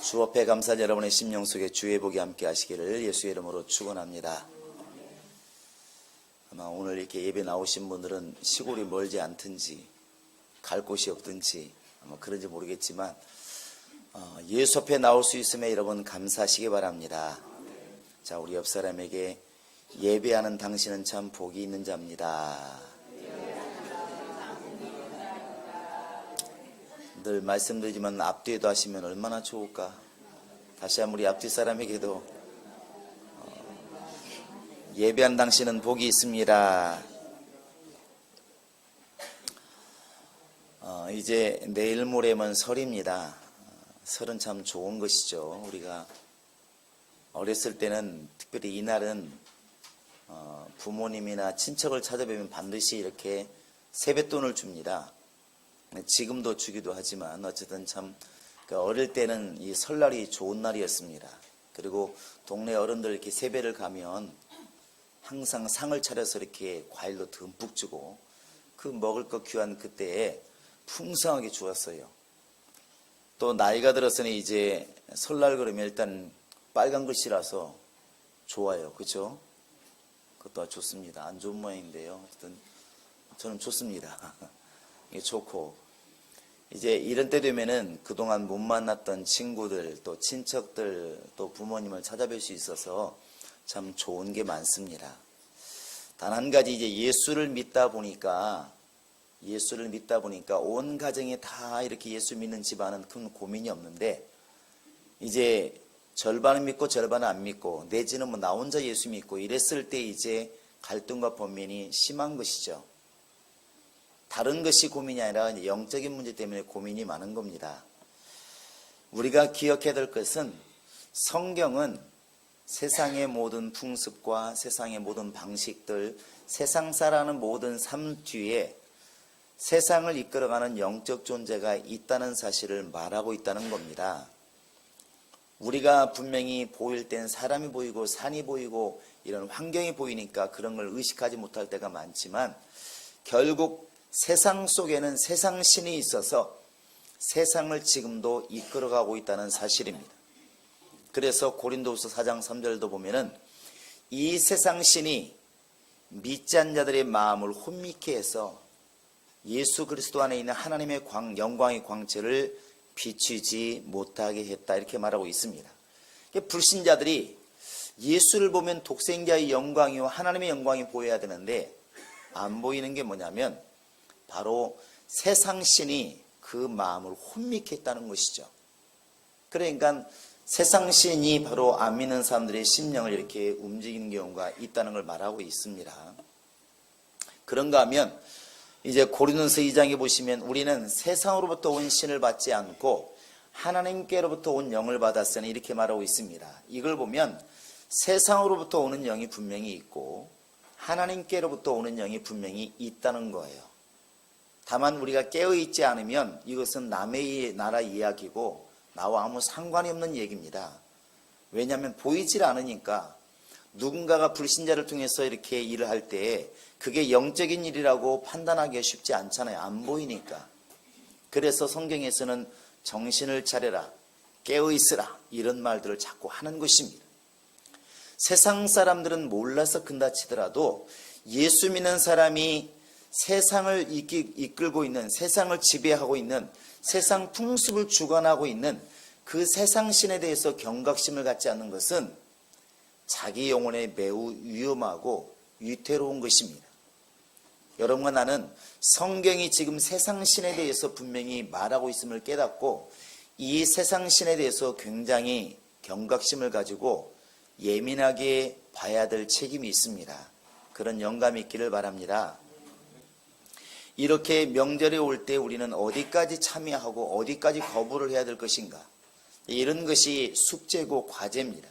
주 앞에 감사한 여러분의 심령 속에 주의 복이 함께 하시기를 예수의 이름으로 축원합니다. 아마 오늘 이렇게 예배 나오신 분들은 시골이 멀지 않든지 갈 곳이 없든지 아마 그런지 모르겠지만 예수 앞에 나올 수 있음에 여러분 감사하시기 바랍니다. 자, 우리 옆 사람에게 예배하는 당신은 참 복이 있는 자입니다. 늘 말씀드리지만 앞뒤에도 하시면 얼마나 좋을까. 다시 한번 우리 앞뒤 사람에게도 예배한 당신은 복이 있습니다. 이제 내일 모레면 설입니다. 설은 참 좋은 것이죠. 우리가 어렸을 때는 특별히 이날은 부모님이나 친척을 찾아뵈면 반드시 이렇게 세뱃돈을 줍니다. 지금도 주기도 하지만 어쨌든 참 어릴 때는 이 설날이 좋은 날이었습니다. 그리고 동네 어른들 이렇게 세배를 가면 항상 상을 차려서 이렇게 과일도 듬뿍 주고 그 먹을 것 귀한 그때에 풍성하게 주었어요. 또 나이가 들어서는 이제 설날 그러면 일단 빨간 글씨라서 좋아요. 그렇죠? 그것도 좋습니다. 안 좋은 모양인데요. 어쨌든 저는 좋습니다. 이게 좋고, 이제 이런 때 되면은 그동안 못 만났던 친구들, 또 친척들, 또 부모님을 찾아뵐 수 있어서 참 좋은 게 많습니다. 단 한 가지, 이제 예수를 믿다 보니까 온 가정에 다 이렇게 예수 믿는 집안은 큰 고민이 없는데, 이제 절반은 믿고 절반은 안 믿고, 내지는 뭐 나 혼자 예수 믿고 이랬을 때 이제 갈등과 번민이 심한 것이죠. 다른 것이 고민이 아니라 영적인 문제 때문에 고민이 많은 겁니다. 우리가 기억해야 될 것은 성경은 세상의 모든 풍습과 세상의 모든 방식들, 세상 살아가는 모든 삶 뒤에 세상을 이끌어가는 영적 존재가 있다는 사실을 말하고 있다는 겁니다. 우리가 분명히 보일 땐 사람이 보이고 산이 보이고 이런 환경이 보이니까 그런 걸 의식하지 못할 때가 많지만, 결국 세상 속에는 세상 신이 있어서 세상을 지금도 이끌어가고 있다는 사실입니다. 그래서 고린도후서 4장 3절도 보면은 이 세상 신이 믿지 않는 자들의 마음을 혼미케 해서 예수 그리스도 안에 있는 하나님의 영광의 광채를 비추지 못하게 했다, 이렇게 말하고 있습니다. 불신자들이 예수를 보면 독생자의 영광이요 하나님의 영광이 보여야 되는데 안 보이는 게 뭐냐면 바로 세상신이 그 마음을 혼미케 했다는 것이죠. 그러니까 세상신이 바로 안 믿는 사람들의 심령을 이렇게 움직이는 경우가 있다는 걸 말하고 있습니다. 그런가 하면 이제 고린도서 2장에 보시면 우리는 세상으로부터 온 신을 받지 않고 하나님께로부터 온 영을 받았으니, 이렇게 말하고 있습니다. 이걸 보면 세상으로부터 오는 영이 분명히 있고 하나님께로부터 오는 영이 분명히 있다는 거예요. 다만 우리가 깨어있지 않으면 이것은 남의 나라 이야기고 나와 아무 상관이 없는 얘기입니다. 왜냐하면 보이질 않으니까. 누군가가 불신자를 통해서 이렇게 일을 할 때 그게 영적인 일이라고 판단하기가 쉽지 않잖아요. 안 보이니까. 그래서 성경에서는 정신을 차려라, 깨어있으라, 이런 말들을 자꾸 하는 것입니다. 세상 사람들은 몰라서 근다치더라도 예수 믿는 사람이 세상을 이끌고 있는, 세상을 지배하고 있는, 세상 풍습을 주관하고 있는 그 세상신에 대해서 경각심을 갖지 않는 것은 자기 영혼에 매우 위험하고 위태로운 것입니다. 여러분과 나는 성경이 지금 세상신에 대해서 분명히 말하고 있음을 깨닫고 이 세상신에 대해서 굉장히 경각심을 가지고 예민하게 봐야 될 책임이 있습니다. 그런 영감이 있기를 바랍니다. 이렇게 명절에 올 때 우리는 어디까지 참여하고 어디까지 거부를 해야 될 것인가, 이런 것이 숙제고 과제입니다.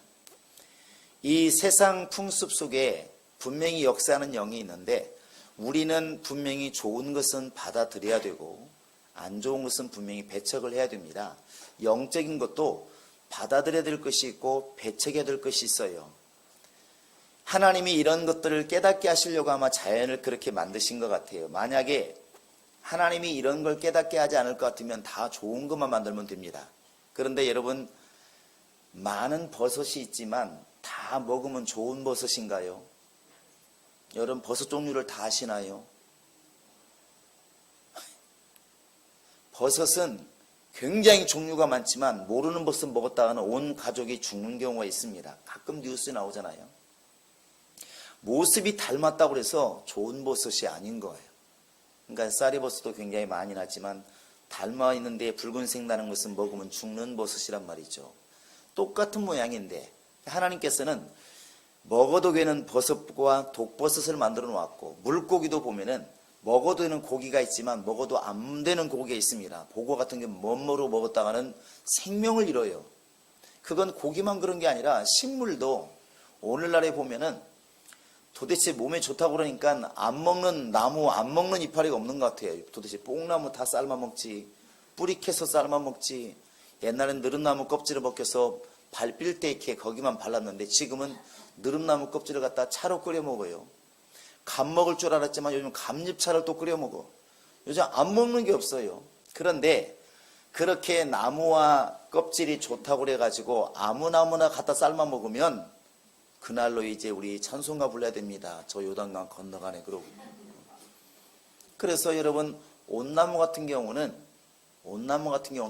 이 세상 풍습 속에 분명히 역사하는 영이 있는데 우리는 분명히 좋은 것은 받아들여야 되고 안 좋은 것은 분명히 배척을 해야 됩니다. 영적인 것도 받아들여야 될 것이 있고 배척해야 될 것이 있어요. 하나님이 이런 것들을 깨닫게 하시려고 아마 자연을 그렇게 만드신 것 같아요. 만약에 하나님이 이런 걸 깨닫게 하지 않을 것 같으면 다 좋은 것만 만들면 됩니다. 그런데 여러분, 많은 버섯이 있지만 다 먹으면 좋은 버섯인가요? 여러분 버섯 종류를 다 아시나요? 버섯은 굉장히 종류가 많지만 모르는 버섯 먹었다가는 온 가족이 죽는 경우가 있습니다. 가끔 뉴스에 나오잖아요. 모습이 닮았다고 해서 좋은 버섯이 아닌 거예요. 그러니까 쌀이버섯도 굉장히 많이 나지만 닮아 있는데 붉은색 나는 것은 먹으면 죽는 버섯이란 말이죠. 똑같은 모양인데 하나님께서는 먹어도 되는 버섯과 독버섯을 만들어 놓았고, 물고기도 보면은 먹어도 되는 고기가 있지만 먹어도 안 되는 고기가 있습니다. 보고 같은 게 멋모로 먹었다가는 생명을 잃어요. 그건 고기만 그런 게 아니라 식물도 오늘날에 보면은 도대체 몸에 좋다고 그러니까 안 먹는 나무, 안 먹는 이파리가 없는 것 같아요. 도대체 뽕나무 다 삶아 먹지, 뿌리 캐서 삶아 먹지, 옛날엔 느릅나무 껍질을 벗겨서 발빌 때 이렇게 거기만 발랐는데 지금은 느릅나무 껍질을 갖다 차로 끓여 먹어요. 감 먹을 줄 알았지만 요즘 감잎차를 또 끓여 먹어. 요즘 안 먹는 게 없어요. 그런데 그렇게 나무와 껍질이 좋다고 그래가지고 아무나 갖다 삶아 먹으면 그날로 이제 우리 찬송가 불러야 됩니다. 저 요단강 건너가네 그러고. 그래서 여러분 온나무 같은 경우는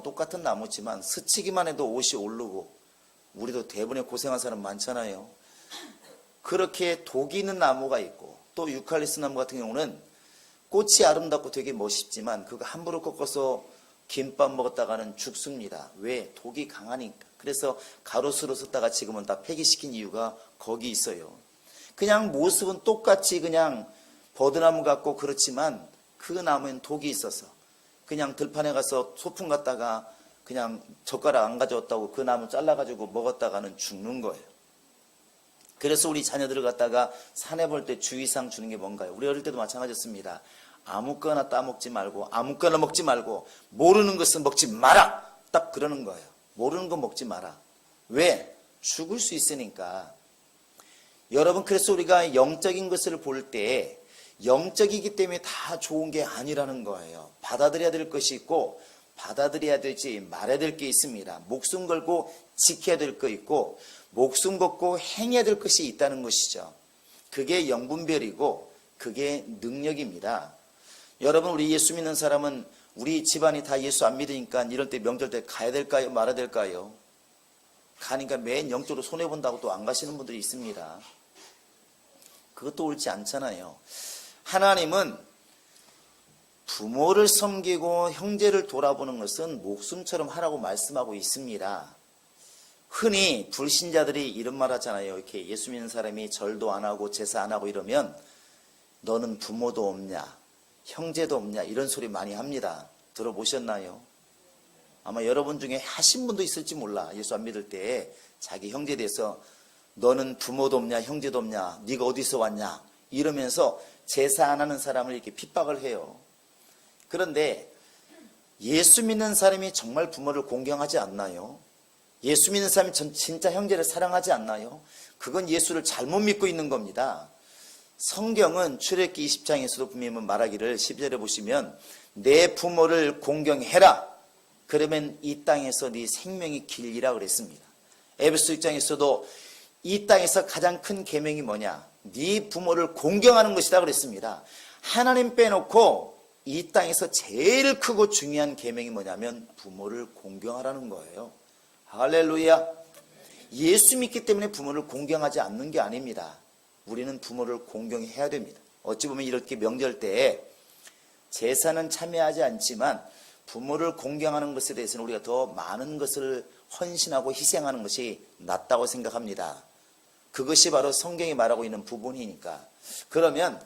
똑같은 나무지만 스치기만 해도 옷이 오르고, 우리도 대부분에 고생한 사람 많잖아요. 그렇게 독이 있는 나무가 있고, 또 유칼립스 나무 같은 경우는 꽃이 아름답고 되게 멋있지만 그거 함부로 꺾어서 김밥 먹었다가는 죽습니다. 왜? 독이 강하니까. 그래서 가로수로 썼다가 지금은 다 폐기시킨 이유가 거기 있어요. 그냥 모습은 똑같이 그냥 버드나무 같고 그렇지만 그 나무엔 독이 있어서 그냥 들판에 가서 소풍 갔다가 그냥 젓가락 안 가져왔다고 그 나무 잘라가지고 먹었다가는 죽는 거예요. 그래서 우리 자녀들을 갖다가 산에 볼 때 주의사항 주는 게 뭔가요? 우리 어릴 때도 마찬가지였습니다. 아무거나 따먹지 말고, 아무거나 먹지 말고, 모르는 것은 먹지 마라! 딱 그러는 거예요. 모르는 거 먹지 마라. 왜? 죽을 수 있으니까. 여러분, 그래서 우리가 영적인 것을 볼 때 영적이기 때문에 다 좋은 게 아니라는 거예요. 받아들여야 될 것이 있고 받아들여야 될지 말아야 될 게 있습니다. 목숨 걸고 지켜야 될 거 있고 목숨 걸고 행해야 될 것이 있다는 것이죠. 그게 영분별이고 그게 능력입니다. 여러분, 우리 예수 믿는 사람은 우리 집안이 다 예수 안 믿으니까 이럴 때 명절 때 가야 될까요? 말아야 될까요? 가니까 맨 영적으로 손해본다고 또 안 가시는 분들이 있습니다. 그것도 옳지 않잖아요. 하나님은 부모를 섬기고 형제를 돌아보는 것은 목숨처럼 하라고 말씀하고 있습니다. 흔히 불신자들이 이런 말 하잖아요. 이렇게 예수 믿는 사람이 절도 안 하고 제사 안 하고 이러면 너는 부모도 없냐, 형제도 없냐, 이런 소리 많이 합니다. 들어보셨나요? 아마 여러분 중에 하신 분도 있을지 몰라. 예수 안 믿을 때 자기 형제에 대해서 너는 부모도 없냐, 형제도 없냐, 네가 어디서 왔냐 이러면서 제사 안 하는 사람을 이렇게 핍박을 해요. 그런데 예수 믿는 사람이 정말 부모를 공경하지 않나요? 예수 믿는 사람이 진짜 형제를 사랑하지 않나요? 그건 예수를 잘못 믿고 있는 겁니다. 성경은 출애굽기 20장에서도 분명히 말하기를 12절에 보시면 내 부모를 공경해라. 그러면 이 땅에서 네 생명이 길리라 그랬습니다. 에베소 6장에서도 이 땅에서 가장 큰 계명이 뭐냐? 네 부모를 공경하는 것이다 그랬습니다. 하나님 빼놓고 이 땅에서 제일 크고 중요한 계명이 뭐냐면 부모를 공경하라는 거예요. 할렐루야. 예수 믿기 때문에 부모를 공경하지 않는 게 아닙니다. 우리는 부모를 공경해야 됩니다. 어찌 보면 이렇게 명절 때 제사는 참여하지 않지만 부모를 공경하는 것에 대해서는 우리가 더 많은 것을 헌신하고 희생하는 것이 낫다고 생각합니다. 그것이 바로 성경이 말하고 있는 부분이니까. 그러면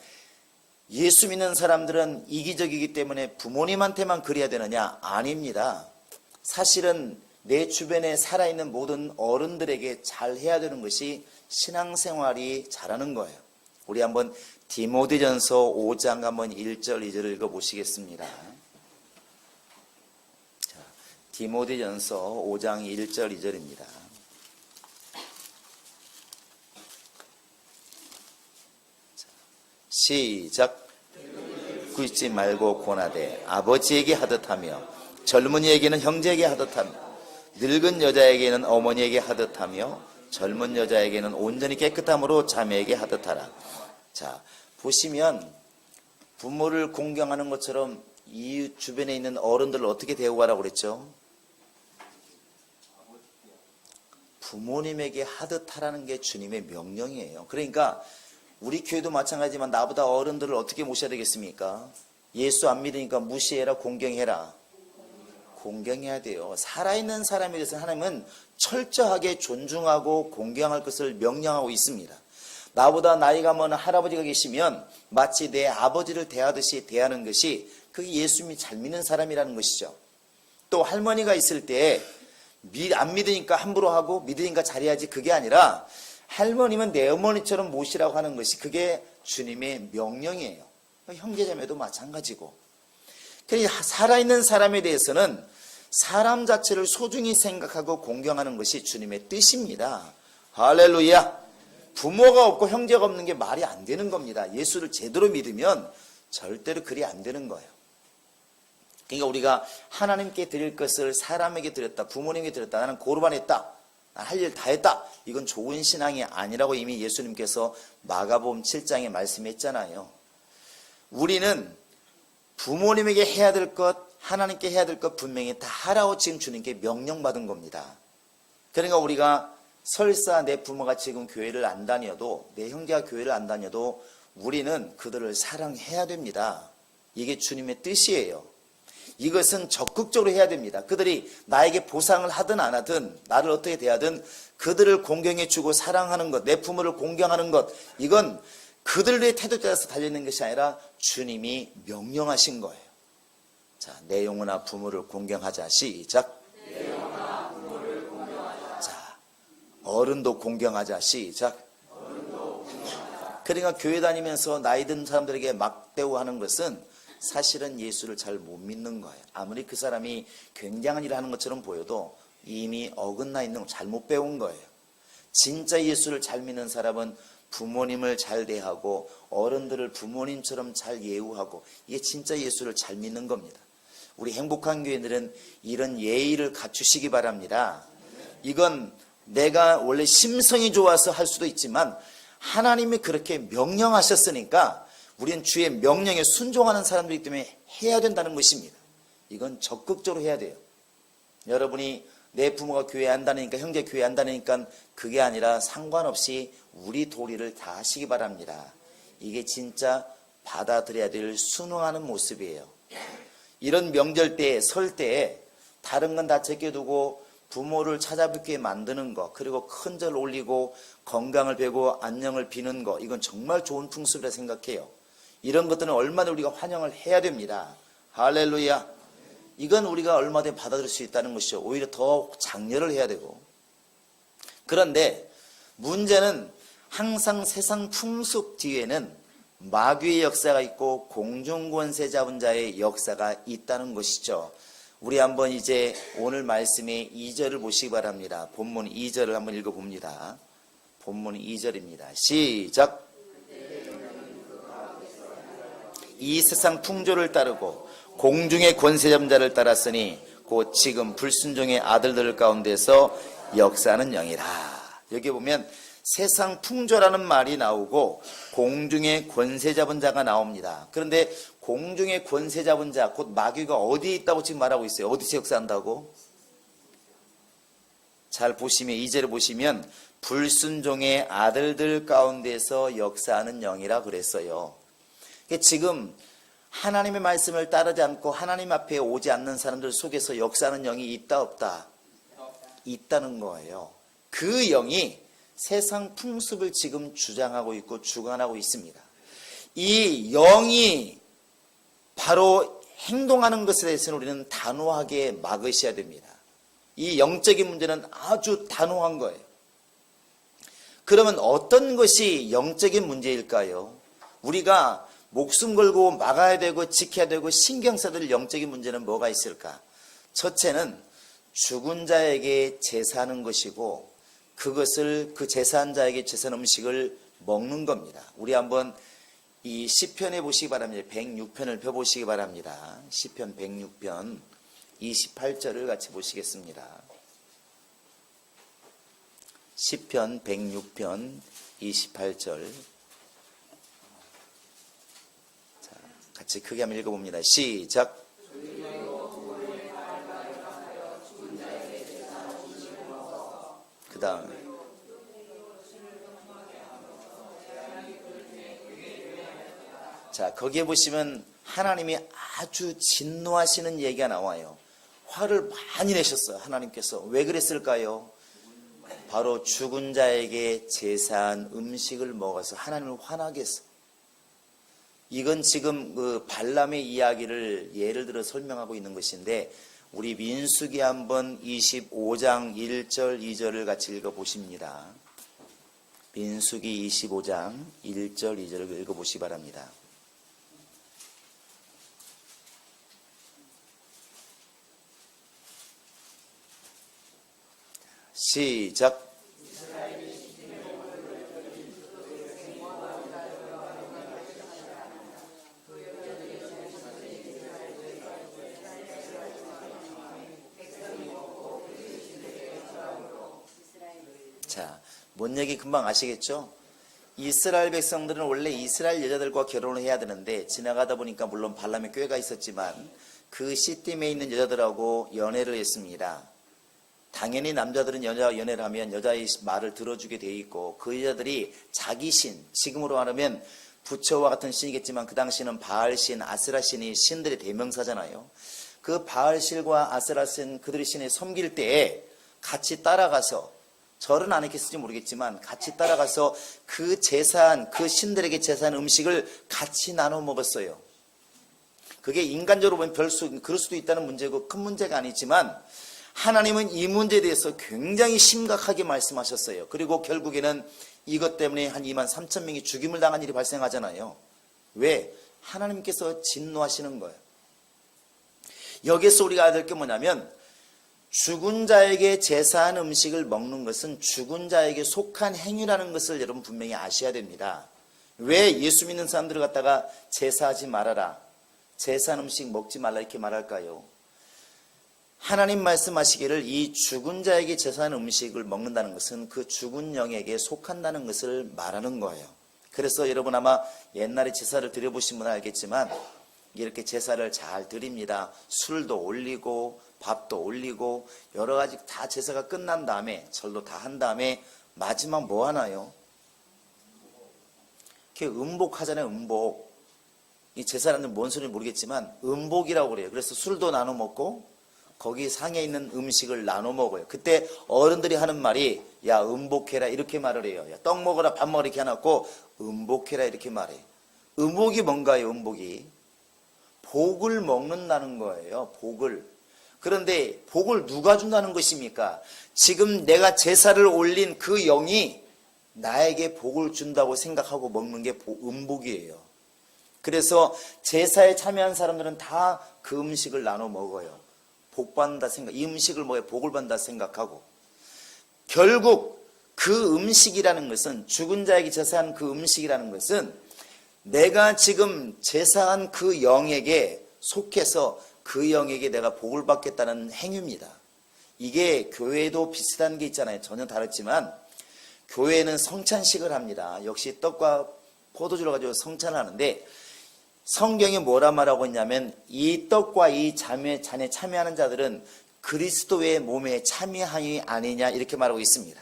예수 믿는 사람들은 이기적이기 때문에 부모님한테만 그래야 되느냐? 아닙니다. 사실은 내 주변에 살아있는 모든 어른들에게 잘해야 되는 것이 신앙생활이 잘하는 거예요. 우리 한번 디모데전서 5장 한번 1절 2절을 읽어보시겠습니다. 자, 디모데전서 5장 1절 2절입니다. 시작. 굽지 말고 고나되 아버지에게 하듯하며 젊은이에게는 형제에게 하듯하며 늙은 여자에게는 어머니에게 하듯하며 젊은 여자에게는 온전히 깨끗함으로 자매에게 하듯하라. 자, 보시면 부모를 공경하는 것처럼 이 주변에 있는 어른들을 어떻게 대우하라고 그랬죠? 부모님에게 하듯 하라는 게 주님의 명령이에요. 그러니까 우리 교회도 마찬가지지만 나보다 어른들을 어떻게 모셔야 되겠습니까? 예수 안 믿으니까 무시해라, 공경해라. 공경해야 돼요. 살아있는 사람에 대해서 하나님은 철저하게 존중하고 공경할 것을 명령하고 있습니다. 나보다 나이가 많은 할아버지가 계시면 마치 내 아버지를 대하듯이 대하는 것이 그게 예수님이 잘 믿는 사람이라는 것이죠. 또 할머니가 있을 때 안 믿으니까 함부로 하고 믿으니까 잘해야지, 그게 아니라 할머니면 내 어머니처럼 모시라고 하는 것이 그게 주님의 명령이에요. 형제자매도 마찬가지고. 그러니까 살아있는 사람에 대해서는 사람 자체를 소중히 생각하고 공경하는 것이 주님의 뜻입니다. 할렐루야. 부모가 없고 형제가 없는 게 말이 안 되는 겁니다. 예수를 제대로 믿으면 절대로 그리 안 되는 거예요. 그러니까 우리가 하나님께 드릴 것을 사람에게 드렸다, 부모님에게 드렸다, 나는 고르반했다, 할 일 다 했다, 이건 좋은 신앙이 아니라고 이미 예수님께서 마가복음 7장에 말씀했잖아요. 우리는 부모님에게 해야 될 것, 하나님께 해야 될 것 분명히 다 하라고 지금 주님께 명령받은 겁니다. 그러니까 우리가 설사 내 부모가 지금 교회를 안 다녀도, 내 형제가 교회를 안 다녀도 우리는 그들을 사랑해야 됩니다. 이게 주님의 뜻이에요. 이것은 적극적으로 해야 됩니다. 그들이 나에게 보상을 하든 안 하든, 나를 어떻게 대하든 그들을 공경해 주고 사랑하는 것, 내 부모를 공경하는 것, 이건 그들의 태도에 따라서 달려있는 것이 아니라 주님이 명령하신 거예요. 자, 내 영혼아 부모를 공경하자. 시작. 내 영혼아 부모를 공경하자. 자, 어른도 공경하자. 시작. 어른도 공경하자. 그러니까 교회 다니면서 나이 든 사람들에게 막 대우하는 것은 사실은 예수를 잘 못 믿는 거예요. 아무리 그 사람이 굉장한 일을 하는 것처럼 보여도 이미 어긋나 있는 거, 잘못 배운 거예요. 진짜 예수를 잘 믿는 사람은 부모님을 잘 대하고 어른들을 부모님처럼 잘 예우하고, 이게 진짜 예수를 잘 믿는 겁니다. 우리 행복한 교회들은 이런 예의를 갖추시기 바랍니다. 이건 내가 원래 심성이 좋아서 할 수도 있지만 하나님이 그렇게 명령하셨으니까 우리는 주의 명령에 순종하는 사람들이기 때문에 해야 된다는 것입니다. 이건 적극적으로 해야 돼요. 여러분이 내 부모가 교회 안 다니니까, 형제 교회 안 다니니까 그게 아니라 상관없이 우리 도리를 다 하시기 바랍니다. 이게 진짜 받아들여야 될 순응하는 모습이에요. 이런 명절 때, 설 때에 다른 건 다 제껴두고 부모를 찾아뵙게 만드는 거, 그리고 큰 절 올리고 건강을 베고 안녕을 비는 거, 이건 정말 좋은 풍습이라 생각해요. 이런 것들은 얼마나 우리가 환영을 해야 됩니다. 할렐루야. 이건 우리가 얼마든지 받아들일 수 있다는 것이죠. 오히려 더 장려를 해야 되고. 그런데 문제는 항상 세상 풍습 뒤에는 마귀의 역사가 있고 공중권세 잡은 자의 역사가 있다는 것이죠. 우리 한번 이제 오늘 말씀의 2절을 보시기 바랍니다. 본문 2절을 한번 읽어봅니다. 본문 2절입니다. 시작. 이 세상 풍조를 따르고 공중의 권세 잡은 자를 따랐으니 곧 지금 불순종의 아들들 가운데서 역사하는 영이라. 여기 보면 세상 풍조라는 말이 나오고 공중의 권세 잡은 자가 나옵니다. 그런데 공중의 권세 잡은 자, 곧 마귀가 어디에 있다고 지금 말하고 있어요? 어디서 역사한다고? 잘 보시면 2절을 보시면 불순종의 아들들 가운데서 역사하는 영이라 그랬어요. 지금 하나님의 말씀을 따르지 않고 하나님 앞에 오지 않는 사람들 속에서 역사하는 영이 있다 없다? 있다는 거예요. 그 영이 세상 풍습을 지금 주장하고 있고 주관하고 있습니다. 이 영이 바로 행동하는 것에 대해서는 우리는 단호하게 막으셔야 됩니다. 이 영적인 문제는 아주 단호한 거예요. 그러면 어떤 것이 영적인 문제일까요? 우리가 목숨 걸고 막아야 되고 지켜야 되고 신경 써야 될 영적인 문제는 뭐가 있을까? 첫째는 죽은 자에게 제사하는 것이고, 그것을 그 제사한 자에게 제사한 음식을 먹는 겁니다. 우리 한번 이 시편에 보시기 바랍니다. 106편을 펴보시기 바랍니다. 시편 106편 28절을 같이 보시겠습니다. 시편 106편 28절. 자, 같이 크게 한번 읽어봅니다. 시작. 그 다음에 자, 거기에 보시면 하나님이 아주 진노하시는 얘기가 나와요. 화를 많이 내셨어요. 하나님께서. 왜 그랬을까요? 바로 죽은 자에게 제사한 음식을 먹어서 하나님을 화나게 했어요. 이건 지금 그 발람의 이야기를 예를 들어 설명하고 있는 것인데, 우리 민수기 한번 25장 1절 2절을 같이 읽어보십니다. 민수기 25장 1절 2절을 읽어보시기 바랍니다. 시작. 자, 뭔 얘기 금방 아시겠죠? 이스라엘 백성들은 원래 이스라엘 여자들과 결혼을 해야 되는데, 지나가다 보니까 물론 발람의 꾀가 있었지만 그 시팀에 있는 여자들하고 연애를 했습니다. 당연히 남자들은 여자 연애를 하면 여자의 말을 들어주게 돼 있고, 그 여자들이 자기 신, 지금으로 말하면 부처와 같은 신이겠지만 그 당시는 바알신, 아스라신이 신들의 대명사잖아요. 그 바알신과 아스라신, 그들의 신을 섬길 때에 같이 따라가서, 절은 안 했을지 모르겠지만 같이 따라가서 그 제사한, 그 신들에게 제사한 음식을 같이 나눠 먹었어요. 그게 인간적으로 보면 그럴 수도 있다는 문제고 큰 문제가 아니지만, 하나님은 이 문제에 대해서 굉장히 심각하게 말씀하셨어요. 그리고 결국에는 이것 때문에 한 2만 3천 명이 죽임을 당한 일이 발생하잖아요. 왜? 하나님께서 진노하시는 거예요. 여기서 우리가 알아야 될 게 뭐냐면, 죽은 자에게 제사한 음식을 먹는 것은 죽은 자에게 속한 행위라는 것을 여러분 분명히 아셔야 됩니다. 왜 예수 믿는 사람들을 갖다가 제사하지 말아라, 제사한 음식 먹지 말라 이렇게 말할까요? 하나님 말씀하시기를 이 죽은 자에게 제사한 음식을 먹는다는 것은 그 죽은 영에게 속한다는 것을 말하는 거예요. 그래서 여러분 아마 옛날에 제사를 드려보신 분은 알겠지만, 이렇게 제사를 잘 드립니다. 술도 올리고 밥도 올리고 여러 가지 다 제사가 끝난 다음에, 절도 다 한 다음에 마지막 뭐 하나요? 이렇게 음복하잖아요. 음복. 이 제사라는 뭔 소리인지 모르겠지만 음복이라고 그래요. 그래서 술도 나눠 먹고 거기 상에 있는 음식을 나눠 먹어요. 그때 어른들이 하는 말이 야 음복해라 이렇게 말을 해요. 야, 떡 먹어라 밥 먹어라 이렇게 해놓고 음복해라 이렇게 말해요. 음복이 뭔가요? 음복이 복을 먹는다는 거예요. 복을. 그런데 복을 누가 준다는 것입니까? 지금 내가 제사를 올린 그 영이 나에게 복을 준다고 생각하고 먹는 게 음복이에요. 그래서 제사에 참여한 사람들은 다 그 음식을 나눠 먹어요. 복 받는다 생각, 이 음식을 먹어야 복을 받는다 생각하고, 결국 그 음식이라는 것은, 죽은 자에게 제사한 그 음식이라는 것은 내가 지금 제사한 그 영에게 속해서 그 영에게 내가 복을 받겠다는 행위입니다. 이게 교회도 비슷한 게 있잖아요. 전혀 다르지만 교회는 성찬식을 합니다. 역시 떡과 포도주를 가지고 성찬을 하는데, 성경에 뭐라 말하고 있냐면 이 떡과 이 잔에 참여하는 자들은 그리스도의 몸에 참여하니 아니냐 이렇게 말하고 있습니다.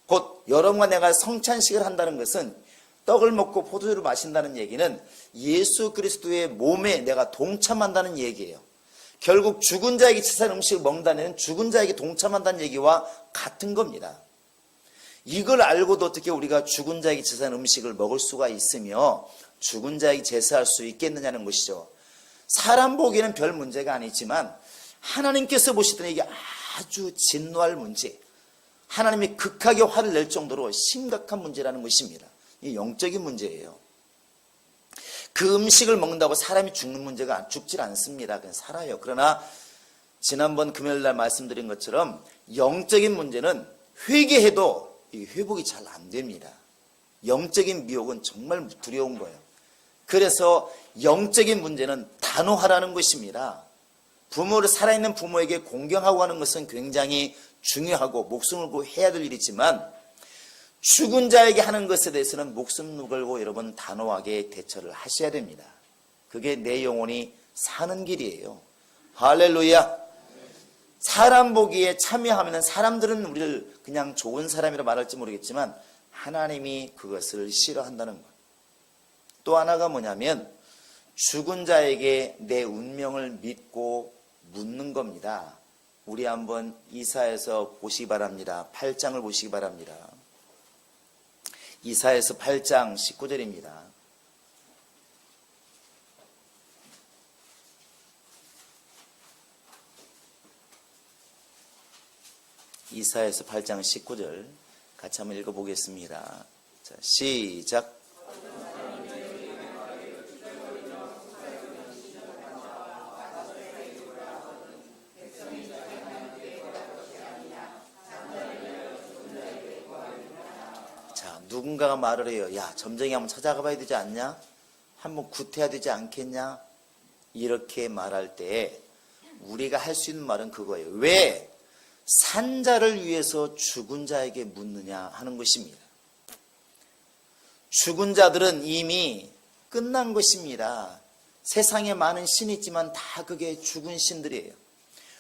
곧 여러분과 내가 성찬식을 한다는 것은, 떡을 먹고 포도주를 마신다는 얘기는 예수 그리스도의 몸에 내가 동참한다는 얘기예요. 결국 죽은 자에게 제사한 음식을 먹는다는 얘기는 죽은 자에게 동참한다는 얘기와 같은 겁니다. 이걸 알고도 어떻게 우리가 죽은 자에게 제사한 음식을 먹을 수가 있으며 죽은 자에게 제사할 수 있겠느냐는 것이죠. 사람 보기에는 별 문제가 아니지만 하나님께서 보시더니 이게 아주 진노할 문제, 하나님이 극하게 화를 낼 정도로 심각한 문제라는 것입니다. 이 영적인 문제예요. 그 음식을 먹는다고 사람이 죽는 문제가 죽질 않습니다. 그냥 살아요. 그러나 지난번 금요일날 말씀드린 것처럼 영적인 문제는 회개해도 회복이 잘 안 됩니다. 영적인 미혹은 정말 두려운 거예요. 그래서 영적인 문제는 단호하라는 것입니다. 부모를, 살아있는 부모에게 공경하고 하는 것은 굉장히 중요하고 목숨을 걸고 해야 될 일이지만, 죽은 자에게 하는 것에 대해서는 목숨 걸고 여러분 단호하게 대처를 하셔야 됩니다. 그게 내 영혼이 사는 길이에요. 할렐루야. 사람 보기에 참여하면 사람들은 우리를 그냥 좋은 사람이라 말할지 모르겠지만 하나님이 그것을 싫어한다는 것. 또 하나가 뭐냐면 죽은 자에게 내 운명을 믿고 묻는 겁니다. 우리 한번 이사야서 보시기 바랍니다. 8장을 보시기 바랍니다. 이사야서 8장 19절입니다. 이사야서 8장 19절 같이 한번 읽어보겠습니다. 자, 시작. 자, 누군가가 말을 해요. 야, 점쟁이 한번 찾아가 봐야 되지 않냐? 한번 구태야 되지 않겠냐? 이렇게 말할 때 우리가 할 수 있는 말은 그거예요. 왜 산자를 위해서 죽은 자에게 묻느냐 하는 것입니다. 죽은 자들은 이미 끝난 것입니다. 세상에 많은 신이 있지만 다 그게 죽은 신들이에요.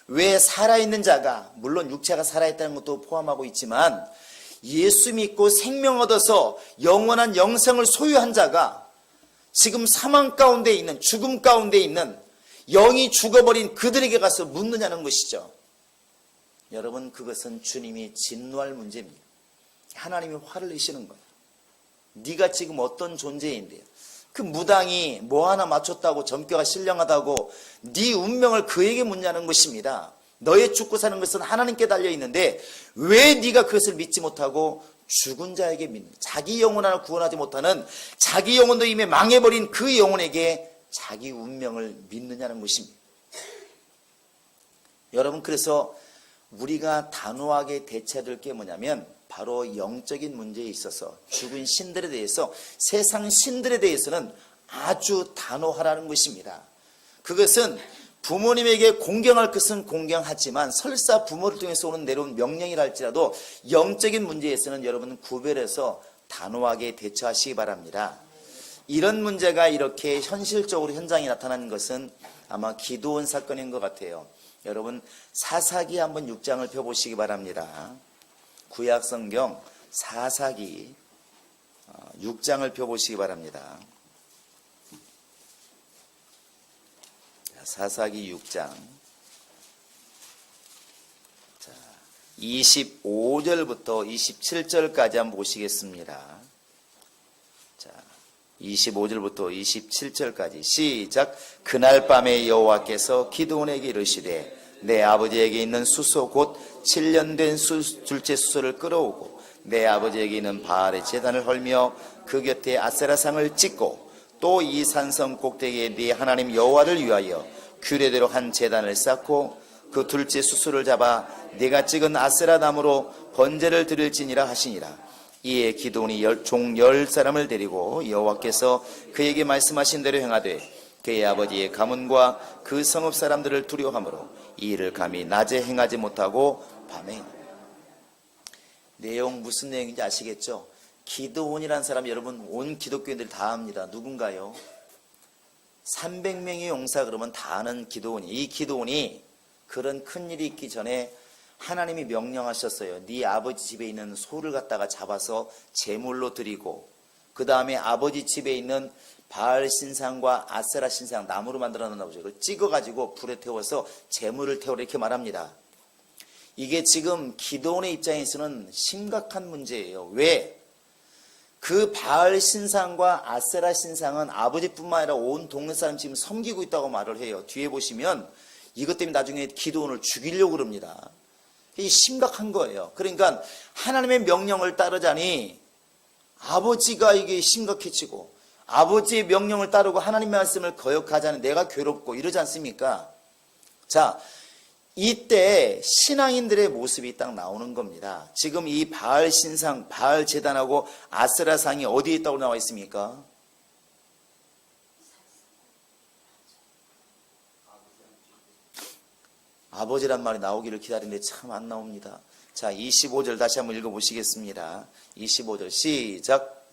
왜 살아있는 자가, 물론 육체가 살아있다는 것도 포함하고 있지만 예수 믿고 생명 얻어서 영원한 영생을 소유한 자가 지금 사망 가운데 있는, 죽음 가운데 있는 영이 죽어버린 그들에게 가서 묻느냐는 것이죠. 여러분, 그것은 주님이 진노할 문제입니다. 하나님이 화를 내시는 거예요. 네가 지금 어떤 존재인데요. 그 무당이 뭐 하나 맞췄다고, 점괘가 신령하다고 네 운명을 그에게 묻냐는 것입니다. 너의 죽고 사는 것은 하나님께 달려있는데 왜 네가 그것을 믿지 못하고 죽은 자에게 믿는, 자기 영혼 하나 구원하지 못하는, 자기 영혼도 이미 망해버린 그 영혼에게 자기 운명을 믿느냐는 것입니다. 여러분, 그래서 우리가 단호하게 대처해야 될 게 뭐냐면 바로 영적인 문제에 있어서 죽은 신들에 대해서, 세상 신들에 대해서는 아주 단호하라는 것입니다. 그것은 부모님에게 공경할 것은 공경하지만 설사 부모를 통해서 오는 내려온 명령이라 할지라도 영적인 문제에서는 여러분은 구별해서 단호하게 대처하시기 바랍니다. 이런 문제가 이렇게 현실적으로 현장에 나타나는 것은 아마 기드온 사건인 것 같아요. 여러분, 사사기 한번 6장을 펴보시기 바랍니다. 구약성경 사사기 6장을 펴보시기 바랍니다. 사사기 6장 25절부터 27절까지 한번 보시겠습니다. 25절부터 27절까지 시작. 그날 밤에 여호와께서 기드온에게 이르시되 내 아버지에게 있는 수소 곧 7년 된 둘째 수소를 끌어오고 내 아버지에게 있는 바알의 제단을 헐며 그 곁에 아세라상을 찍고 또 이 산성 꼭대기에 네 하나님 여호와를 위하여 규례대로 한 제단을 쌓고 그 둘째 수소를 잡아 네가 찍은 아세라 나무로 번제를 드릴지니라 하시니라. 이에 기드온이 종 10사람을 데리고 여호와께서 그에게 말씀하신 대로 행하되 그의 아버지의 가문과 그 성읍 사람들을 두려워하므로 이 일을 감히 낮에 행하지 못하고 밤에. 내용 무슨 내용인지 아시겠죠? 기드온이라는 사람 여러분 온 기독교인들이 다 압니다. 누군가요? 300명의 용사 그러면 다 아는 기드온이. 이 기드온이 그런 큰일이 있기 전에 하나님이 명령하셨어요. 네 아버지 집에 있는 소를 갖다가 잡아서 제물로 드리고 그 다음에 아버지 집에 있는 바알 신상과 아세라 신상 나무로 만들어 놓은 아버지 그걸 찍어가지고 불에 태워서 제물을 태우라 이렇게 말합니다. 이게 지금 기드온의 입장에서는 심각한 문제예요. 왜? 그 바알 신상과 아세라 신상은 아버지뿐만 아니라 온 동네 사람 지금 섬기고 있다고 말을 해요. 뒤에 보시면 이것 때문에 나중에 기드온을 죽이려고 그럽니다. 이게 심각한 거예요. 그러니까 하나님의 명령을 따르자니 아버지가 이게 심각해지고 아버지의 명령을 따르고 하나님의 말씀을 거역하자니 내가 괴롭고 이러지 않습니까? 자, 이때 신앙인들의 모습이 딱 나오는 겁니다. 지금 이 바알 신상, 바알 제단하고 아세라상이 어디에 있다고 나와 있습니까? 아버지란 말이 나오기를 기다리는데 참 안 나옵니다. 자, 25절 다시 한번 읽어보시겠습니다. 25절 시작.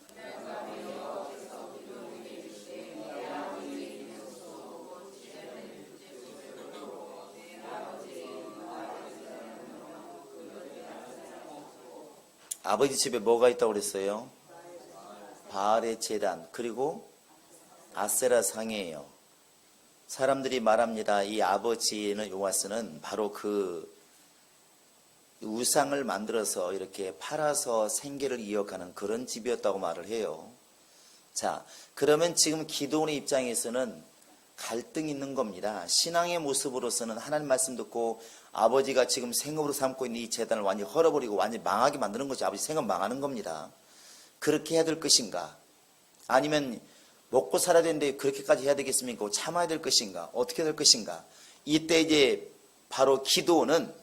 아버지 집에 뭐가 있다고 그랬어요? 바알의 제단, 그리고 아세라 상이에요. 사람들이 말합니다. 이 아버지는 요아스는 바로 그 우상을 만들어서 이렇게 팔아서 생계를 이어가는 그런 집이었다고 말을 해요. 자, 그러면 지금 기드온의 입장에서는 갈등이 있는 겁니다. 신앙의 모습으로서는 하나님 말씀 듣고 아버지가 지금 생업으로 삼고 있는 이 재단을 완전히 헐어버리고 완전히 망하게 만드는 거죠. 아버지 생업 망하는 겁니다. 그렇게 해야 될 것인가? 아니면 먹고 살아야 되는데 그렇게까지 해야 되겠습니까? 참아야 될 것인가? 어떻게 될 것인가? 이때 이제 바로 기드온은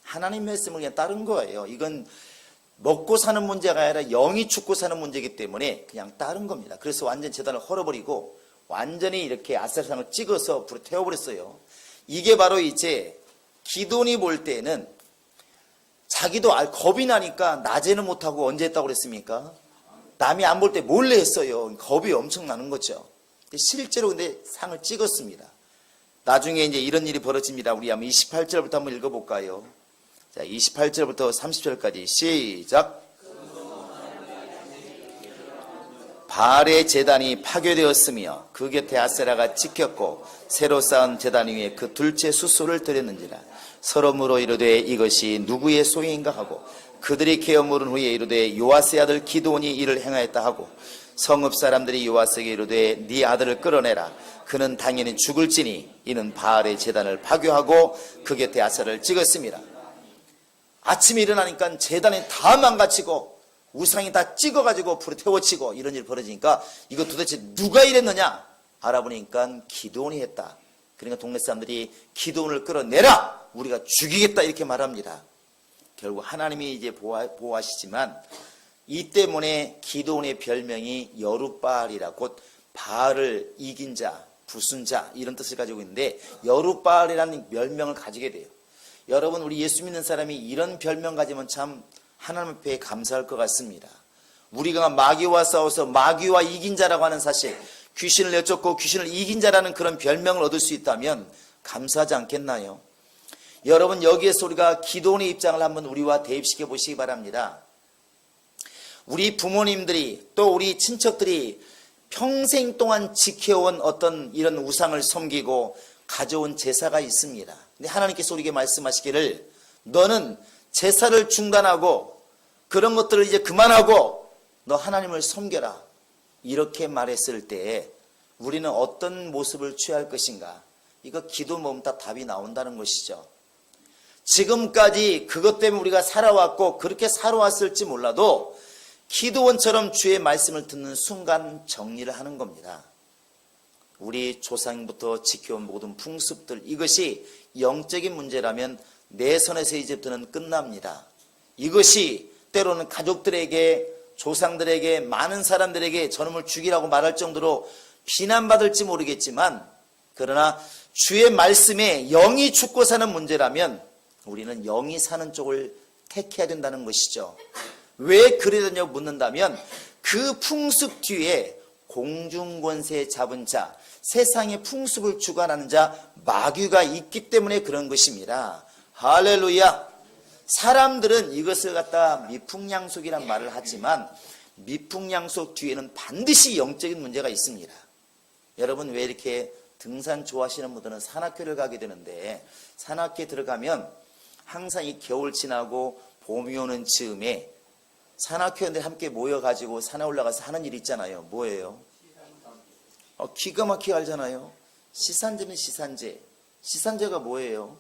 하나님 말씀을 그냥 따른 거예요. 이건 먹고 사는 문제가 아니라 영이 죽고 사는 문제이기 때문에 그냥 따른 겁니다. 그래서 완전 재단을 헐어버리고 완전히 이렇게 아세라상을 찍어서 불에 태워버렸어요. 이게 바로 이제 기드온이 볼 때는 자기도 겁이 나니까 낮에는 못하고 언제 했다고 그랬습니까? 남이 안 볼 때 몰래 했어요. 겁이 엄청 나는 거죠. 실제로 근데 상을 찍었습니다. 나중에 이제 이런 일이 벌어집니다. 우리 한번 28절부터 한번 읽어볼까요? 자, 28절부터 30절까지 시작. 바알의 제단이 파괴되었으며 그 곁에 아세라가 찍혔고 새로 쌓은 제단 위에 그 둘째 숫소를 드렸는지라. 서로 이르되 이것이 누구의 소유인가 하고 그들이 개어 물은 후에 이르되 요아스의 아들 기드온이 이를 행하였다 하고 성읍 사람들이 요아스에게 이르되 네 아들을 끌어내라. 그는 당연히 죽을지니 이는 바알의 제단을 파괴하고 그 곁에 아세라를 찍었습니다. 아침에 일어나니까 제단이 다 망가지고 우상이 다 찍어가지고 불에 태워치고 이런 일이 벌어지니까 이거 도대체 누가 이랬느냐 알아보니까 기드온이 했다. 그러니까 동네 사람들이 기드온을 끌어내라, 우리가 죽이겠다 이렇게 말합니다. 결국 하나님이 이제 보호하시지만 이 때문에 기드온의 별명이 여룻바알이라, 곧 바알을 이긴 자, 부순 자 이런 뜻을 가지고 있는데 여룻바알이라는 별명을 가지게 돼요. 여러분, 우리 예수 믿는 사람이 이런 별명 가지면 참 하나님 앞에 감사할 것 같습니다. 우리가 마귀와 싸워서 마귀와 이긴 자라고 하는 사실, 귀신을 내쫓고 귀신을 이긴 자라는 그런 별명을 얻을 수 있다면 감사하지 않겠나요? 여러분, 여기에서 우리가 기드온의 입장을 한번 우리와 대입시켜 보시기 바랍니다. 우리 부모님들이 또 우리 친척들이 평생 동안 지켜온 어떤 이런 우상을 섬기고 가져온 제사가 있습니다. 근데 하나님께서 우리에게 말씀하시기를 너는 제사를 중단하고 그런 것들을 이제 그만하고 너 하나님을 섬겨라 이렇게 말했을 때 우리는 어떤 모습을 취할 것인가? 이거 기도 모으면 다 답이 나온다는 것이죠. 지금까지 그것 때문에 우리가 살아왔고 그렇게 살아왔을지 몰라도 기드온처럼 주의 말씀을 듣는 순간 정리를 하는 겁니다. 우리 조상부터 지켜온 모든 풍습들, 이것이 영적인 문제라면 내 선에서 이제부터는 끝납니다. 이것이 때로는 가족들에게, 조상들에게, 많은 사람들에게 저놈을 죽이라고 말할 정도로 비난받을지 모르겠지만, 그러나 주의 말씀에 영이 죽고 사는 문제라면 우리는 영이 사는 쪽을 택해야 된다는 것이죠. 왜 그래야 되냐고 묻는다면 그 풍습 뒤에 공중권세 잡은 자, 세상의 풍습을 주관하는 자 마귀가 있기 때문에 그런 것입니다. 할렐루야. 사람들은 이것을 갖다 미풍양속이란 말을 하지만 미풍양속 뒤에는 반드시 영적인 문제가 있습니다. 여러분, 왜 이렇게 등산 좋아하시는 분들은 산악회를 가게 되는데, 산악회 들어가면 항상 이 겨울 지나고 봄이 오는 즈음에 산악회원들 함께 모여가지고 산에 올라가서 하는 일 있잖아요. 뭐예요? 기가 막히게 알잖아요. 시산제는 시산제. 시산제가 뭐예요?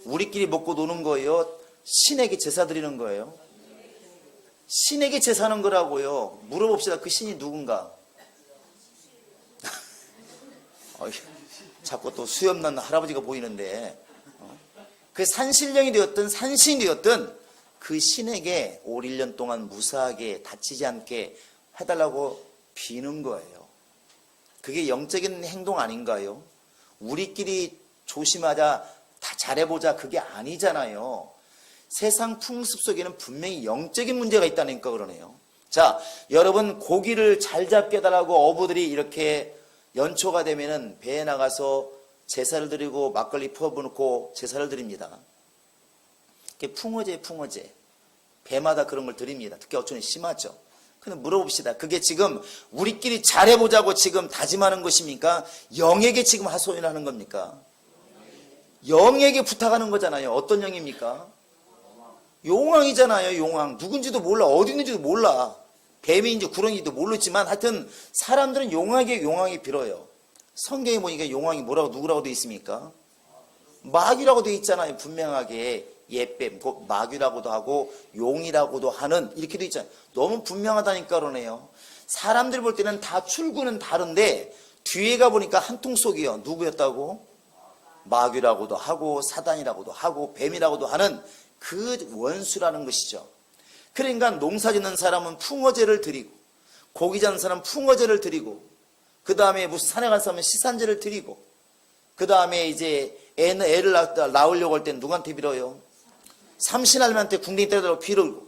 우리끼리 먹고 노는 거예요? 신에게 제사 드리는 거예요? 신에게 제사하는 거라고요. 물어봅시다. 그 신이 누군가? 자꾸 또 수염난 할아버지가 보이는데, 그 산신령이 되었든 산신이 되었든 그 신에게 올 1년 동안 무사하게 다치지 않게 해달라고 비는 거예요. 그게 영적인 행동 아닌가요? 우리끼리 조심하자, 다 잘해보자, 그게 아니잖아요. 세상 풍습 속에는 분명히 영적인 문제가 있다니까 그러네요. 자, 여러분 고기를 잘 잡게 해달라고 어부들이 이렇게 연초가 되면은 배에 나가서 제사를 드리고 막걸리 퍼부놓고 제사를 드립니다. 그게 풍어제. 배마다 그런 걸 드립니다. 특히 어촌이 심하죠. 근데 물어봅시다. 그게 지금 우리끼리 잘해보자고 지금 다짐하는 것입니까? 영에게 지금 하소연을 하는 겁니까? 영에게 부탁하는 거잖아요. 어떤 영입니까? 용왕이잖아요. 용왕. 누군지도 몰라. 어디 있는지도 몰라. 뱀인지 구렁이도 모르지만 하여튼 사람들은 용왕에게 빌어요. 성경에 보니까 용왕이 뭐라고 누구라고 되어 있습니까? 마귀라고 되어 있잖아요. 분명하게. 옛뱀, 마귀라고도 하고 용이라고도 하는 이렇게 되어 있잖아요. 너무 분명하다니까 그러네요. 사람들 볼 때는 다 출구는 다른데 뒤에 가보니까 한 통속이요. 누구였다고? 마귀라고도 하고 사단이라고도 하고 뱀이라고도 하는 그 원수라는 것이죠. 그러니까 농사 짓는 사람은 풍어제를 드리고 고기 잡는 사람은 풍어제를 드리고 그 다음에 무슨 산에 간 사람은 시산제를 드리고 그 다음에 이제 애를 낳으려고 할 땐 누구한테 빌어요? 삼신할매한테 궁뎅이 때려달라고 빌고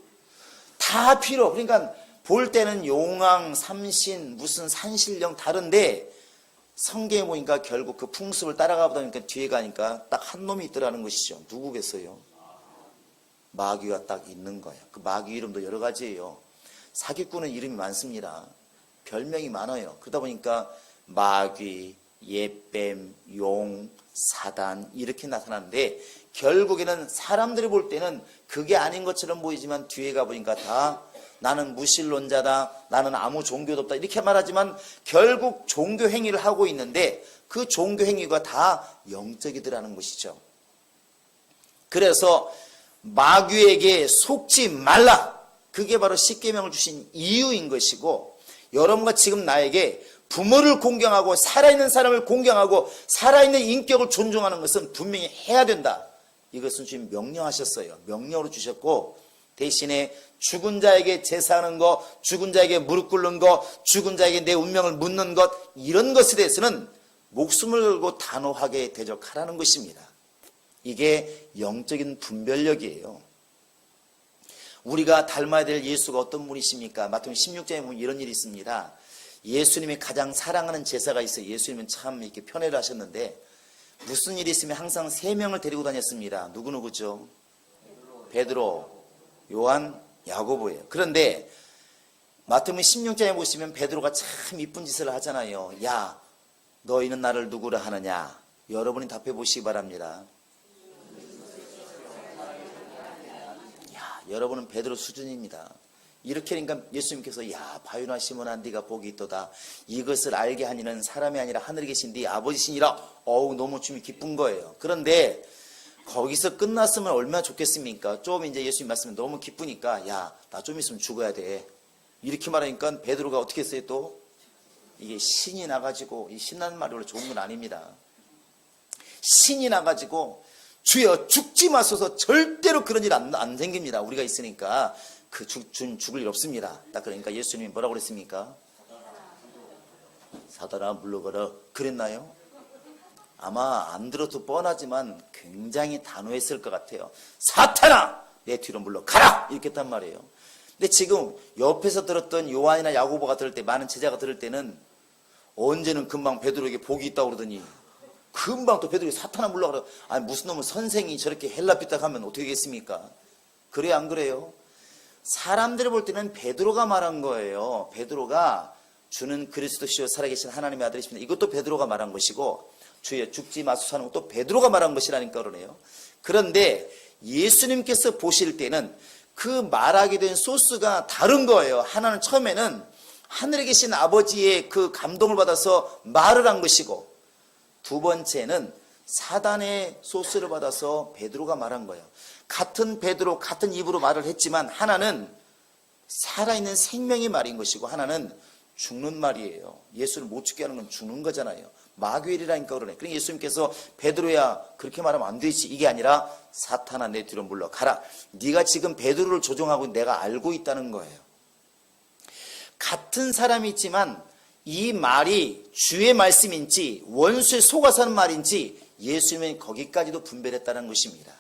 다 빌어. 그러니까 볼 때는 용왕, 삼신, 무슨 산신령 다른데 성경에 보니까 결국 그 풍습을 따라가다 보니까 뒤에 가니까 딱 한 놈이 있더라는 것이죠. 누구겠어요? 마귀가 딱 있는 거예요. 그 마귀 이름도 여러 가지예요. 사기꾼은 이름이 많습니다. 별명이 많아요. 그러다 보니까 마귀, 옛뱀, 용, 사단 이렇게 나타나는데 결국에는 사람들이 볼 때는 그게 아닌 것처럼 보이지만 뒤에 가보니까 다 나는 무신론자다, 나는 아무 종교도 없다 이렇게 말하지만 결국 종교 행위를 하고 있는데 그 종교 행위가 다 영적이더라는 것이죠. 그래서 마귀에게 속지 말라. 그게 바로 십계명을 주신 이유인 것이고 여러분과 지금 나에게 부모를 공경하고 살아있는 사람을 공경하고 살아있는 인격을 존중하는 것은 분명히 해야 된다. 이것은 주님 명령하셨어요. 명령으로 주셨고 대신에 죽은 자에게 제사하는 것, 죽은 자에게 무릎 꿇는 것, 죽은 자에게 내 운명을 묻는 것 이런 것에 대해서는 목숨을 걸고 단호하게 대적하라는 것입니다. 이게 영적인 분별력이에요. 우리가 닮아야 될 예수가 어떤 분이십니까? 마태복음 16장에 보면 이런 일이 있습니다. 예수님이 가장 사랑하는 제사가 있어요. 예수님은 참 이렇게 편애를 하셨는데 무슨 일이 있으면 항상 3명을 데리고 다녔습니다. 누구누구죠? 베드로, 요한, 야고보예요. 그런데 마태복음 16장에 보시면 베드로가 참 이쁜 짓을 하잖아요. 야, 너희는 나를 누구라 하느냐? 여러분이 답해 보시기 바랍니다. 야, 여러분은 베드로 수준입니다. 이렇게 하니까 예수님께서 야 바요나 시몬아 네가 복이 있도다. 이것을 알게 하니는 사람이 아니라 하늘에 계신 네 아버지시니라. 어우 너무 주님이 기쁜 거예요. 그런데 거기서 끝났으면 얼마나 좋겠습니까? 좀 이제 예수님 말씀이 너무 기쁘니까 야 나 좀 있으면 죽어야 돼. 이렇게 말하니까 베드로가 어떻게 했어요 또? 이게 신이 나가지고 이 신나는 말이 원래 좋은 건 아닙니다. 신이 나가지고 주여 죽지 마소서. 절대로 그런 일 안 생깁니다. 우리가 있으니까 죽을 일 없습니다. 딱 그러니까 예수님이 뭐라고 그랬습니까? 사단아 물러가라 그랬나요? 아마 안 들어도 뻔하지만 굉장히 단호했을 것 같아요. 사탄아 내 뒤로 물러가라 이렇게 했단 말이에요. 근데 지금 옆에서 들었던 요한이나 야고보가 들을 때 많은 제자가 들을 때는 언제는 금방 베드로에게 복이 있다고 그러더니 금방 또 베드로에게 사탄아 물러가라. 아니 무슨 놈은 선생이 저렇게 헬라피딱 하면 어떻게 되겠습니까? 그래요 안 그래요? 사람들을 볼 때는 베드로가 말한 거예요. 베드로가 주는 그리스도시요 살아계신 하나님의 아들이십니다. 이것도 베드로가 말한 것이고 주여 죽지 마소서 하는 것도 베드로가 말한 것이라니까 그러네요. 그런데 예수님께서 보실 때는 그 말하게 된 소스가 다른 거예요. 하나는 처음에는 하늘에 계신 아버지의 그 감동을 받아서 말을 한 것이고 두 번째는 사단의 소스를 받아서 베드로가 말한 거예요. 같은 베드로 같은 입으로 말을 했지만 하나는 살아있는 생명의 말인 것이고 하나는 죽는 말이에요. 예수를 못 죽게 하는 건 죽는 거잖아요. 마귀엘이라니까 그러네. 그러니까 예수님께서 베드로야 그렇게 말하면 안 되지. 이게 아니라 사탄아 내 뒤로 물러가라. 네가 지금 베드로를 조종하고 내가 알고 있다는 거예요. 같은 사람이 있지만 이 말이 주의 말씀인지 원수에 속아서 하는 말인지 예수님은 거기까지도 분별했다는 것입니다.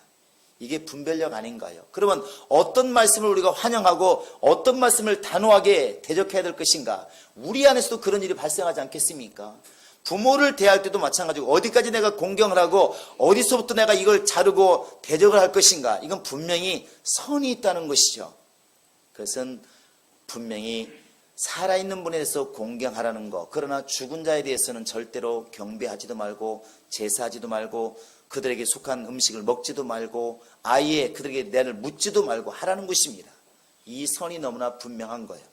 이게 분별력 아닌가요? 그러면 어떤 말씀을 우리가 환영하고 어떤 말씀을 단호하게 대적해야 될 것인가? 우리 안에서도 그런 일이 발생하지 않겠습니까? 부모를 대할 때도 마찬가지고 어디까지 내가 공경을 하고 어디서부터 내가 이걸 자르고 대적을 할 것인가? 이건 분명히 선이 있다는 것이죠. 그것은 분명히 살아있는 분에 대해서 공경하라는 것. 그러나 죽은 자에 대해서는 절대로 경배하지도 말고 제사하지도 말고 그들에게 속한 음식을 먹지도 말고 아예 그들에게 내를 묻지도 말고 하라는 것입니다. 이 선이 너무나 분명한 거예요.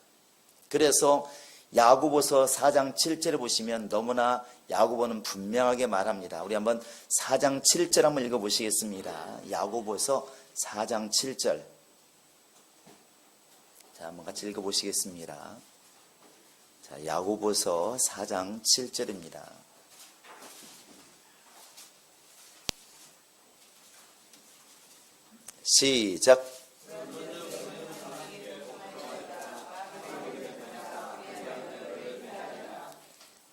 그래서 야고보서 4장 7절을 보시면 너무나 야고보는 분명하게 말합니다. 우리 한번 4장 7절 한번 읽어보시겠습니다. 야고보서 4장 7절. 자, 한번 같이 읽어보시겠습니다. 자, 야고보서 4장 7절입니다. 시작.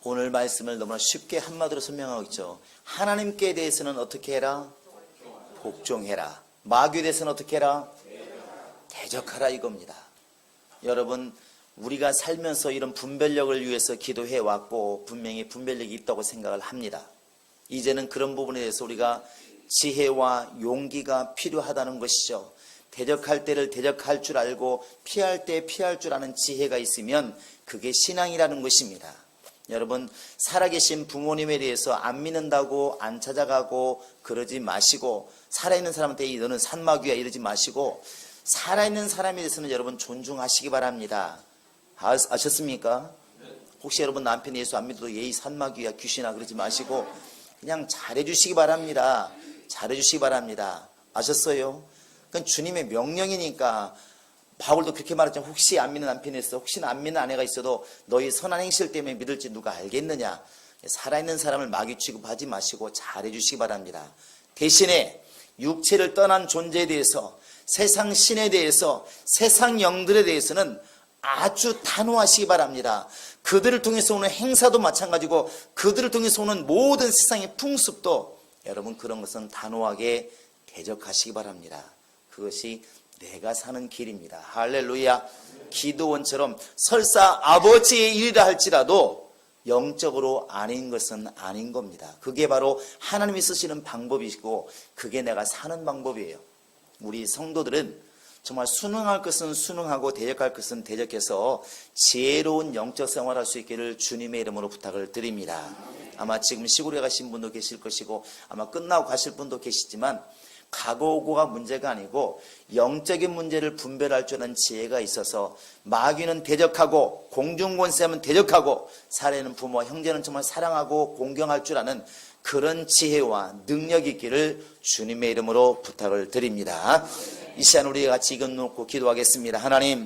오늘 말씀을 너무나 쉽게 한마디로 설명하고 있죠. 하나님께 대해서는 어떻게 해라? 복종해라. 마귀에 대해서는 어떻게 해라? 대적하라 이겁니다. 여러분, 우리가 살면서 이런 분별력을 위해서 기도해 왔고 분명히 분별력이 있다고 생각을 합니다. 이제는 그런 부분에 대해서 우리가 지혜와 용기가 필요하다는 것이죠. 대적할 때를 대적할 줄 알고 피할 때 피할 줄 아는 지혜가 있으면 그게 신앙이라는 것입니다. 여러분, 살아계신 부모님에 대해서 안 믿는다고 안 찾아가고 그러지 마시고, 살아있는 사람한테 너는 산마귀야 이러지 마시고, 살아있는 사람에 대해서는 여러분 존중하시기 바랍니다. 아셨습니까? 혹시 여러분 남편이 예수 안 믿어도 예의 산마귀야 귀신아 그러지 마시고 그냥 잘해주시기 바랍니다. 잘해주시기 바랍니다. 아셨어요? 그건 주님의 명령이니까. 바울도 그렇게 말했지만 혹시 안 믿는 남편이 있어, 혹시나 안 믿는 아내가 있어도 너희 선한 행실 때문에 믿을지 누가 알겠느냐. 살아있는 사람을 마귀 취급하지 마시고 잘해주시기 바랍니다. 대신에 육체를 떠난 존재에 대해서, 세상 신에 대해서, 세상 영들에 대해서는 아주 단호하시기 바랍니다. 그들을 통해서 오는 행사도 마찬가지고 그들을 통해서 오는 모든 세상의 풍습도 여러분 그런 것은 단호하게 대적하시기 바랍니다. 그것이 내가 사는 길입니다. 할렐루야. 기도원처럼 설사 아버지의 일이라 할지라도 영적으로 아닌 것은 아닌 겁니다. 그게 바로 하나님이 쓰시는 방법이시고 그게 내가 사는 방법이에요. 우리 성도들은 정말 순응할 것은 순응하고 대적할 것은 대적해서 지혜로운 영적 생활할 수 있기를 주님의 이름으로 부탁을 드립니다. 아마 지금 시골에 가신 분도 계실 것이고 아마 끝나고 가실 분도 계시지만 가고 오고가 문제가 아니고 영적인 문제를 분별할 줄 아는 지혜가 있어서 마귀는 대적하고 공중권세하면 대적하고 살아있는 부모와 형제는 정말 사랑하고 공경할 줄 아는 그런 지혜와 능력이 있기를 주님의 이름으로 부탁을 드립니다. 이 시간 우리 같이 이건 놓고 기도하겠습니다. 하나님,